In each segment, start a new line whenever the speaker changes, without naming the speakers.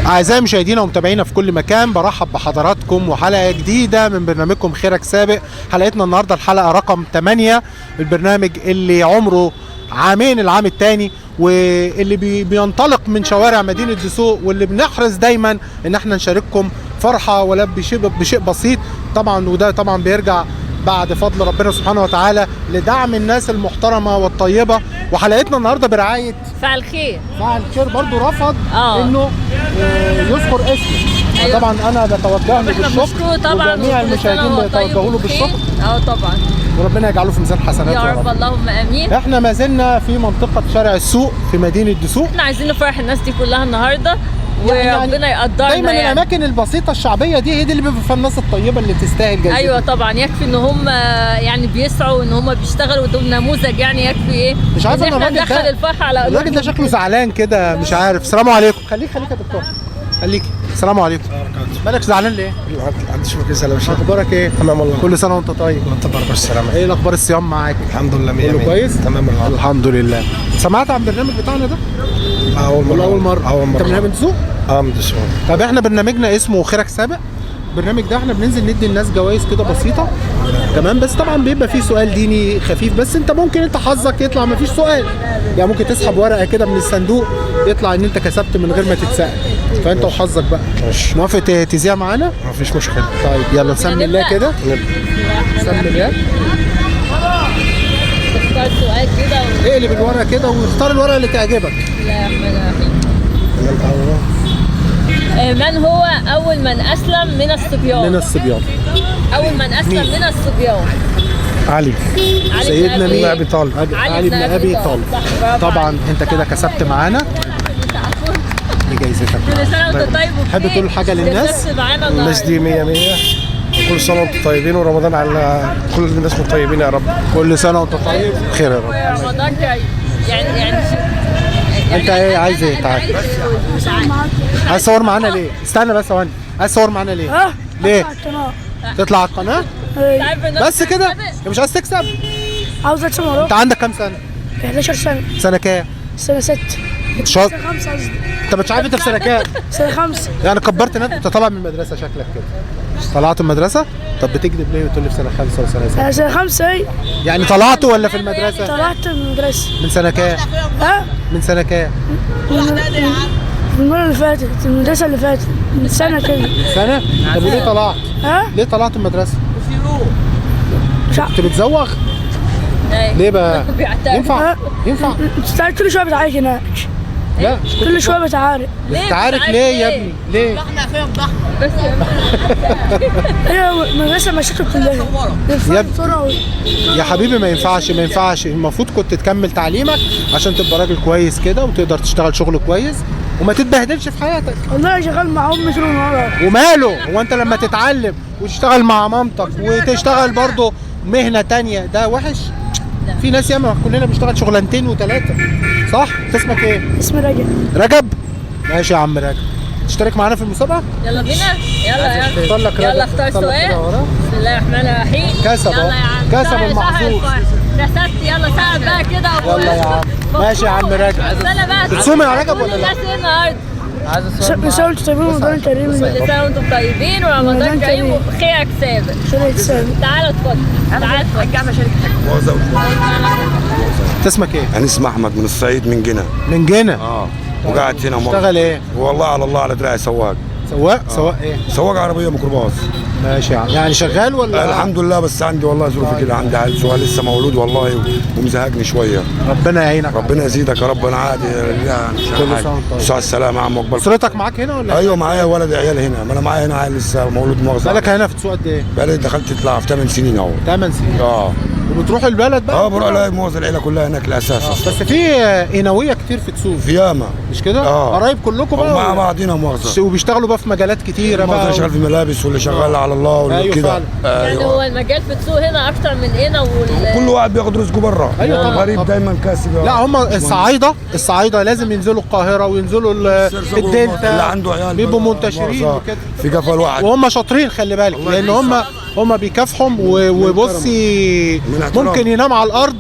أعزائي مشاهدينا ومتابعينا في كل مكان، برحب بحضراتكم وحلقة جديدة من برنامجكم خيرك سابق. حلقتنا النهاردة الحلقة رقم 8، البرنامج اللي عمره عامين العام الثاني، واللي بينطلق من شوارع مدينة دسوق، واللي بنحرص دايما ان احنا نشارككم فرحة ولا بشيء بسيط طبعا، وده طبعا بيرجع بعد فضل ربنا سبحانه وتعالى لدعم الناس المحترمة والطيبة. وحلقتنا النهارده برعاية
فعل خير.
فعل خير برضو رفض انه يذكر اسمه. أيوة. طبعا انا بتوجه له بالشكر،
طبعا
وجميع المشاهدين بيتوجهوا له بالشكر.
طبعا،
وربنا يجعله في ميزان حسناته
يا رب. اللهم امين.
احنا ما زلنا في منطقة شارع السوق في مدينة دسوق.
احنا عايزين نفرح الناس دي كلها النهارده، وربنا يقدرنا.
دايما يعني الاماكن البسيطه الشعبيه دي هي دي اللي بيبقى فيها الناس الطيبه اللي تستاهل جايزه.
ايوه طبعا، يكفي ان هم يعني بيسعوا ان هم بيشتغلوا، دول نموذج. يعني يكفي ايه؟
مش عارف
ان احنا ندخل الفرحه على قلوبهم.
الراجل ده شكله زعلان كده، مش عارف. السلام عليكم. خليك يا دكتور، خليك. السلام عليكم. مالك زعلان ليه؟
ما عنديش وقت اسال.
اخبارك ايه؟
تمام والله.
كل سنه وانت طيب.
وانت بخير بالسلامه.
ايه الاخبار؟ الصيام معاك؟
الحمد لله 100
كله كويس؟
تمام
الحمد لله. سمعت عن البرنامج بتاعنا ده؟
اول مره.
انت من دسوق؟
من دسوق.
طب احنا برنامجنا اسمه خيرك سابق. البرنامج ده احنا بننزل ندي الناس جوائز كده بسيطه، تمام؟ بس طبعا بيبقى فيه سؤال ديني خفيف، بس انت ممكن انت حظك يطلع ما فيش سؤال، يعني ممكن تسحب ورقه كده من الصندوق يطلع ان انت كسبت من غير ما تتسال، فانت وحظك بقى.
ماشي.
موافق تذيع معانا؟
ما فيش مشكله.
طيب يلا نسمي الله كده. نسمي الله.
اختار سؤال كده
اقلب الورقه كده واختار الورقه اللي تعجبك.
بسم الله الرحمن الرحيم. من هو أول من أسلم من الصبيان؟ أول من أسلم من الصبيان؟
علي. سيدنا مين؟
أبي طالب.
علي بن أبي طالب. طبعا أنت كده كسبت معانا. دي جايزتك.
كل سنة وأنت طيب.
تحب تقول حاجة للناس؟
الناس دي 100 100. كل سنه وانتم طيبين، ورمضان على كل الناس طيبين يا رب.
كل سنة وأنت طيب. خير يا رب.
رمضان جاي. يعني
انت ايه عايز ايه؟ تعال. عايز تصور معانا ليه؟ استنى بس ثواني. عايز تصور معانا ليه؟ ليه؟ تطلع على القناة؟ بس كده؟ مش عايز تكسب؟
عاوز اكسب اروح.
انت عندك كام سنة؟
11 سنة.
سنة كام؟
سنة 6.
شاطر.
سنة 5 قصدي.
انت مش عارف انت في سنة كام؟
سنة 5.
يعني كبرت نفسك. انت طالع من المدرسة شكلك كده. طلعت من المدرسة؟ طب بتكذب ليه وتقول لي في سنة 5 وسنة 6؟
أنا سنة 5 ايه؟
يعني طلعت ولا في المدرسة؟
طلعت من المدرسة.
من سنة كام؟
ها؟
من سنة كام؟
من المرة اللي فاتت، المدرسة اللي فاتت، من سنة كده.
سنة؟ طب وليه طلعت؟
ها؟
ليه طلعت من المدرسة؟
مش عارف.
كنت بتزوغ؟ ليه بقى؟ ينفع؟ ينفع؟
انت كل شوية بتعارك هناك.
لا
كل شوية بتعارك.
بتعارك ليه يا ابني؟ ليه؟
بس
هي المدرسة مشاكل كلها.
يا حبيبي ما ينفعش. المفروض كنت تكمل تعليمك عشان تبقى راجل كويس كده وتقدر تشتغل شغل كويس وما تتبهدلش في حياتك.
والله شغال مع امي طول النهار.
وماله؟ هو انت لما تتعلم وتشتغل مع مامتك وتشتغل برضه مهنة تانية ده وحش؟ في ناس ياما كلنا بنشتغل شغلانتين وثلاثة، صح؟ انت اسمك ايه؟
اسمي رجب.
رجب؟ ماشي يا عم رجب. تشترك معانا في المسابقة؟
يلا بينا. يلا اختار سؤال. بسم الله الرحمن الرحيم.
كسب اهو. كسب المحظوظ.
كسبت. يلا ساعد بقى كده.
يلا يا عم. ماشي يا عم رجب.
استنى بقى.
بتصوم يا رجب ولا لا؟
الناس ايه النهارده؟
كل سنة وانتم طيبين ورمضان كريم.
كل سنة وانتم طيبين ورمضان كريم وخيرك سابق.
خيرك سابق.
تعالى اتفضل. تعالى رجعنا
انت اسمك ايه؟
انا اسمي احمد من الصعيد من جنة.
من جنة؟
وقاعد هنا
اشتغل ايه؟
والله على الله على دراعي سواق.
سواق ايه؟
سواق عربيه ميكروباص.
ماشي يعني شغال ولا؟
الحمد لله، بس عندي والله ظروفي كده، عندي عيل صغير لسه مولود والله ومزهقني شويه.
ربنا يعينك.
ربنا يزيدك يا رب. انا عادي
كل سنه
وانت السلامه يا عم اقبل.
اسرتك معاك هنا ولا؟
ايوه معايا ولد عيال هنا، ما انا معايا هنا عيل لسه مولود مؤاخذه.
بقالك هنا في السوق قد ايه؟
بقالي دخلت تطلع في 8 سنين اهو.
8 سنين. وبتروح البلد بقى؟
بروح الاقي مؤاخذه العيله كلها هناك الاساس.
بس في قناويه كتير في تسوق.
في ياما.
مش كده؟ قرايب كلكم بقى
مع بعضينا مؤاخذه.
وبيشتغلوا بقى في مجالات كتيره بقى.
اللي شغال في ملابس واللي شغال على الله واللي كده.
يعني هو المجال في تسوق هنا اكتر من هنا
كل واحد بياخد رزقه بره.
ايوه طبعا.
الغريب دايما كاسب.
لا هم الصعايده لازم ينزلوا القاهره وينزلوا الدلتا
اللي عنده عيال
بيبقوا منتشرين وكده
في جفا الواحد،
وهم شاطرين خلي بالك، لان هم بيكافحوا وبصي ممكن ينام على الارض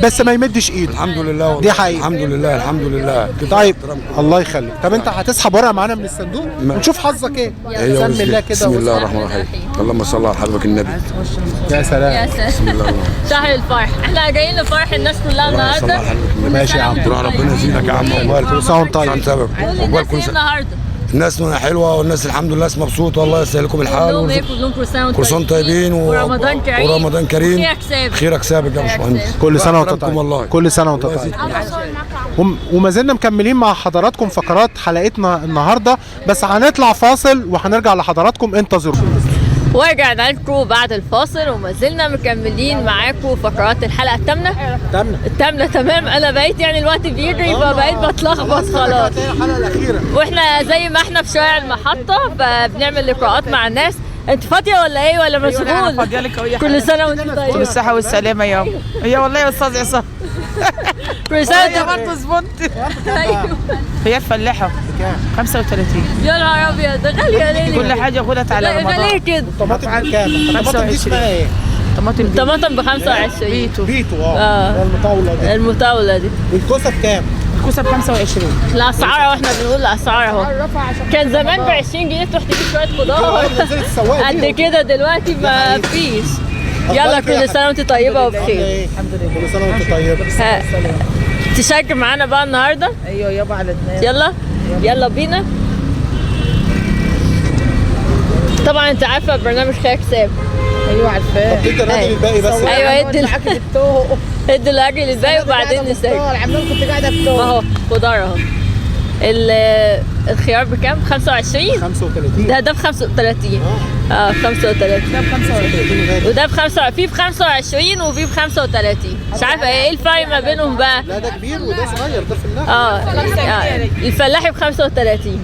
بس ما يمدش ايده.
الحمد لله والله.
دي حقيقة.
الحمد لله الحمد لله.
طيب الله يخليك. طب انت هتسحب ورقه معانا من الصندوق ونشوف حظك ايه. بسم الله كده.
بسم الله الرحمن الرحيم. اللهم صل على حبيبك النبي.
يا سلام.
بسم الله الرحمن الرحيم.
شهر الفرح، احنا جايين نفرح الناس كلها النهارده.
ماشي يا عم.
ربنا يزيدك يا عم. عقبال
كل سنه وانت طيب.
قول للناس ايه النهارده؟
الناس حلوه والناس الحمد لله ناس مبسوطه والله يسهل لكم الحال.
كلهم ايه؟ كلهم كل سنه وانتم
طيبين
ورمضان كريم.
ورمضان كريم.
خيرك سابق.
خيرك سابق يا باشمهندس.
كل سنه وانت طيب.
والله.
كل سنه وانت طيب. وما زلنا مكملين مع حضراتكم فقرات حلقتنا النهارده، بس هنطلع فاصل وهنرجع لحضراتكم، انتظرونا.
ورجعنا لكم بعد الفاصل وما زلنا مكملين معاكم فقرات الحلقه الثامنه. تمام. انا بقيت يعني الوقت بيجري فبقيت بتلخبط خلاص.
الحلقه الاخيره
واحنا زي ما احنا في شارع المحطه فبنعمل لقاءات مع الناس. انت فاضيه ولا ايه ولا مشغول؟
انا فاضيه لك اهو.
كل سنه وانت طيبه.
بالصحه والسلامه يا ام. هي والله يا استاذ عصام.
كل سنه
هي
وانت
برضه زبونت.
ايوه.
هي الفلاحه 35.
يا نهار ابيض ده غاليه ليه؟
كل حاجه خدت على رمضان.
غاليه كده.
الطماطم بكام؟ الطماطم دي اسمها ايه؟
الطماطم ب 25.
بيتو.
المطاوله دي.
والكوسه بكام؟
الكوسه ب 25.
الاسعار واحنا بنقول الاسعار اهو. كان زمان ب 20 جنيه تروح تجيب شويه خضار قد كده، دلوقتي ما فيش. يلا كل سنه وانت طيبه وبخير.
الحمد لله. كل سنه وانت طيبه.
تشارك معانا بقى النهارده؟
ايوه يابا على دماغي.
يلا بينا. طبعا انت عارفه برنامج خيرك سابق.
ايوه عارفاه.
طب ادي الراجل الباقي بس.
ايوه ادي الراجل الباقي وبعدين نسجل.
عاملين كنت قاعده بتوه
اهو خضار اهو. الخيار بكام؟ 25؟
35.
ده ب 35. 35.
ده ب 25.
وده ب 5 في ب 25 وفي ب 35. مش عارفه ايه الفرق ما بينهم بقى؟
لا ده كبير وده صغير، ده فلاحي.
الفلاحي ب 35.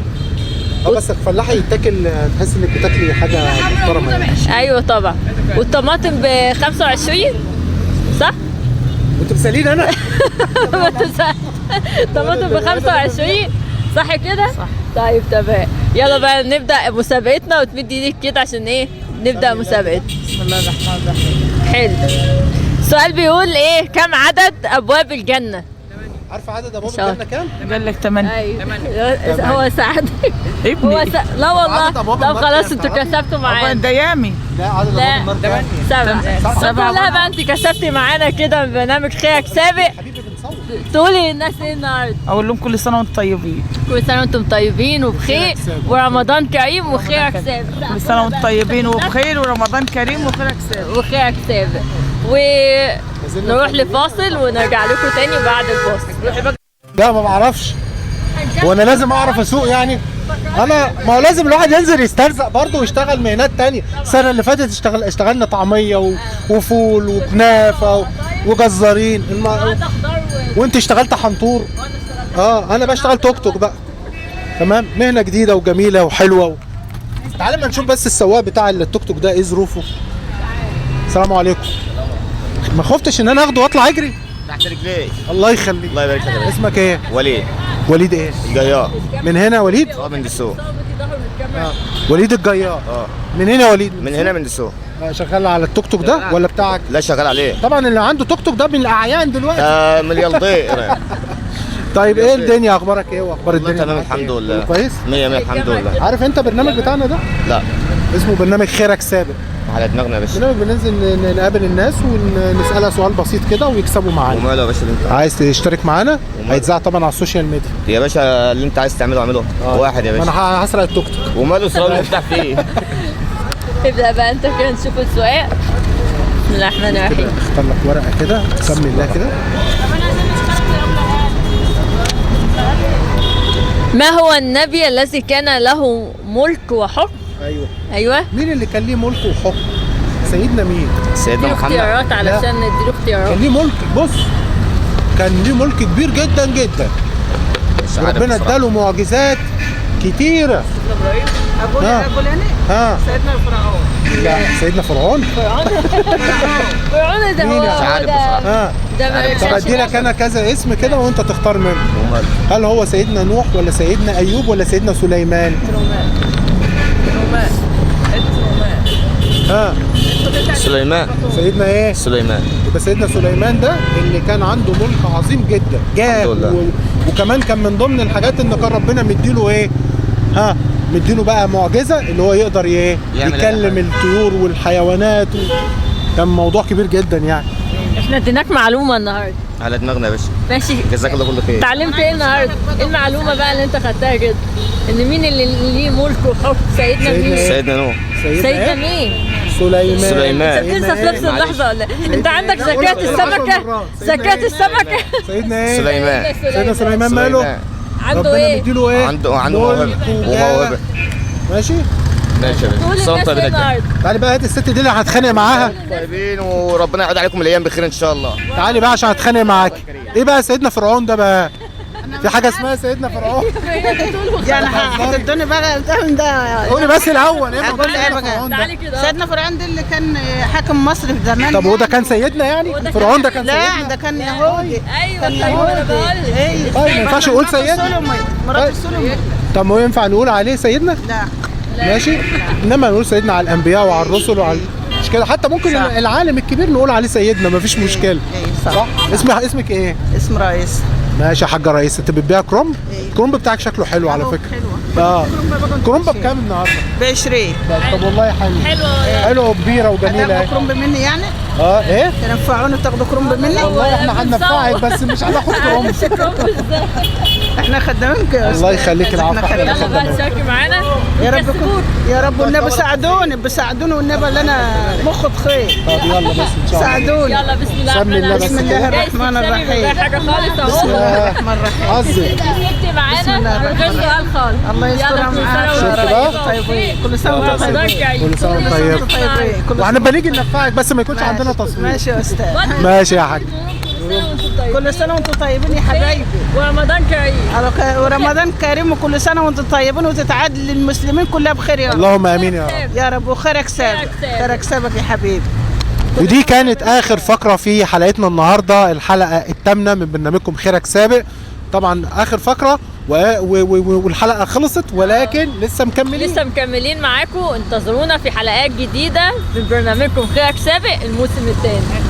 بس الفلاحي يتاكل تحس انك بتاكلي حاجه محترمه يعني.
ايوه طبعا. والطماطم ب 25 صح؟
وانت بتساليني انا؟
الطماطم ب 25 صح كده؟ صح. طيب تمام. يلا بقى نبدا مسابقتنا وتمد ايدك كده عشان ايه؟ نبدا مسابقتنا.
بسم الله الرحمن الرحيم.
حلو. السؤال بيقول ايه؟ كم عدد ابواب الجنه؟
عارفه عدد ابواب الجنه كام؟
قال لك 8.
ايوه هو سعد.
ابني.
لا والله.
أبواب
طب
النار
خلاص
كام؟
انتوا كسبتوا معانا.
ده يامي.
لا عدد ابواب النار كام؟
7 لا بقى انت كسبتي معانا كده من برنامج خيرك سابق.
حبيبي بنصور.
تقولي للناس ايه النهارده؟
اقول لهم كل سنه وانتم طيبين.
كل سنه وانتم طيبين وبخير ورمضان كريم وخيرك سابق.
كل سنه وانتم طيبين وبخير ورمضان كريم وخيرك سابق.
وخيرك سابق. ونروح لفاصل ونرجع لكم تاني بعد الفاصل.
لا ما بعرفش. وانا لازم اعرف اسوق يعني. ما هو لازم الواحد ينزل يسترزق برضه ويشتغل مهنات تانية. السنه اللي فاتت اشتغلنا طعميه وفول وكنافه وجزارين. وانت اشتغلت حنطور. انا بشتغل توك توك بقى. تمام. مهنه جديده وجميله وحلوه تعالى ما نشوف بس السواق بتاع التوك توك ده ايه ظروفه. السلام عليكم. ما خفتش ان انا اخده واطلع اجري؟
تحت رجليك.
الله يخليك.
الله يبارك لك.
اسمك ايه؟
وليد.
وليد ايه؟
الجيار.
من هنا وليد؟
من دسوق.
وليد الجيار. من هنا وليد؟
من هنا من دسوق.
شغال على التوك توك ده ولا بتاعك؟
لا شغال عليه.
طبعا اللي عنده توك توك ده من الاعيان دلوقتي.
مليار ضيق.
طيب ايه الدنيا اخبارك ايه واخبار الدنيا؟
تمام الحمد لله.
كويس؟
100 100 الحمد لله.
عارف انت البرنامج بتاعنا ده؟
لا.
اسمه برنامج خيرك سابق.
على دماغنا يا باشا.
برنامج بننزل نقابل الناس ونسالها سؤال بسيط كده ويكسبوا معانا.
وماله يا باشا اللي انت
عايز تشترك معانا؟ هيتذاع طبعا على السوشيال ميديا.
يا باشا اللي انت عايز تعمله اعمله. واحد يا باشا.
انا هسرق التوك توك.
وماله السؤال مفتاح فيه.
ابدا بقى انت كده نشوف السؤال. بسم الله الرحمن الرحيم.
اختار لك ورقه كده بسم الله كده.
ما هو النبي الذي كان له ملك وحكم؟ ايوه.
مين اللي كان ليه ملك وحكم؟ سيدنا مين؟
سيدنا محمد.
اختيارات علشان نديله اختيارات.
كان ليه ملك. بص كان ليه ملك كبير جدا جدا. ربنا اداله معجزات كتيره.
ابو الهاني. سيدنا فرعون.
لا سيدنا فرعون.
فرعون ده هو ده.
طب ادي لك انا كذا اسم كده وانت تختار منه. هل هو سيدنا نوح ولا سيدنا ايوب ولا سيدنا سليمان؟ ها
سليمان.
سيدنا ايه؟
سليمان.
يبقى سيدنا سليمان ده اللي كان عنده ملك عظيم جدا جاه
الحمد لله.
وكمان كان من ضمن الحاجات ان كان ربنا مديله ايه؟ ها مديله بقى معجزه اللي هو يقدر ايه؟
يعمل أي
يكلم
حاجة.
الطيور والحيوانات كان موضوع كبير جدا يعني.
احنا اديناك معلومه النهارده.
على دماغنا يا باشا.
ماشي.
جزاك الله كل خير.
اتعلمت ايه النهارده؟ ايه المعلومه بقى اللي انت خدتها كده؟ ان مين اللي ليه ملك وحكم؟ سيدنا مين؟
سيدنا نوح.
سيدنا
إيه؟
مين؟
سليمان.
سليمان.
انت بتنسى في نفس اللحظه ولا إيه؟ انت عندك زكاه السمكه؟ زكاه السمكه؟
سيدنا ايه؟
سليمان.
سيدنا سليمان ماله؟
عنده
ربنا
ايه؟
مديله ايه؟
عنده موهبة.
ملك
وموهبة.
وجاه. ماشي؟
ماشي يا
قول
باشا.
للناس
صوت
ايه
بلدك.
النهارده؟
تعالي بقى هات الست دي اللي هتخانق معاها.
طيبين وربنا يعود عليكم الايام بخير ان شاء الله.
تعالي بقى عشان هتخانق معاك. ايه بقى سيدنا فرعون ده بقى؟ في حاجه اسمها سيدنا فرعون.
يعني هتدوني بقى ده
قولي بس الاول ايه موضوع
أقول إيه
سيدنا
بقى؟
فرعون ده؟
تعالي كده.
سيدنا فرعون ده اللي كان حاكم مصر في زمان.
طب هو ده كان سيدنا يعني؟ فرعون ده كان
لا
سيدنا؟
ده كان يهودي.
ايوه
كان
طيب انا بقول لك.
ايه
طيب ما ينفعش نقول سيدنا؟
مرات سليمان.
طب ما هو ينفع نقول عليه سيدنا؟
لا
ماشي؟ انما نقول سيدنا على الانبياء وعلى الرسل وعلى مش كده، حتى ممكن
صح.
العالم الكبير نقول عليه سيدنا مفيش مشكله.
ايه صح.
اسمك ايه؟
اسم رئيس.
ماشي يا حاجه رئيس. انت بتبيع كرنب؟ الكرنب بتاعك شكله حلو على فكره. اه الكرنب بكام النهارده؟
ب20.
طب والله حلو.
حلوه.
حلوه وكبيره وجميله
هتاخدوا
اهي.
كرنب مني يعني؟
اه ايه؟
تنفعوني تاخدوا كرنب مني؟
والله احنا هننفعك بس مش هناخد كرنب.
احنا خدامينك يا
الله
أستاذ.
يخليك العفو.
إحنا
يلا
خدامينك.
بقى تشاركي معانا.
يا رب يا رب والنبي ساعدوني والنبي اللي انا مخ خير.
طب يلا بس ان شاء الله.
ساعدوني.
يلا بسم الله
سمي الله بس
بسم الله
جاي
الرحمن
تكسبي من غير
الرحيم.
حاجه خالص اهو.
بسم الله الرحمن الرحيم.
حظك.
كسبتي معانا من غير سؤال خالص.
الله يسترها معاك.
شفت بقى؟
طيبين كل سنه وانتم طيبين.
كل سنه وانت طيب.
طيبين كل
وهنبقى نيجي ننفعك بس ما يكونش عندنا تصوير.
ماشي يا استاذ.
ماشي يا حاج.
كل سنه وانتم طيبين يا حبايبي.
ورمضان كريم.
ورمضان كريم وكل سنه وانتم طيبين وتتعاد للمسلمين كلها بخير يا رب.
اللهم امين يا رب.
يا رب وخيرك سابق. خيرك سابق يا حبيبي.
ودي كانت اخر فقره في حلقتنا النهارده، الحلقه الثامنه من برنامجكم خيرك سابق. طبعا اخر فقره والحلقه خلصت ولكن لسه
مكملين معاكم. انتظرونا في حلقات جديده في برنامجكم خيرك سابق الموسم الثاني.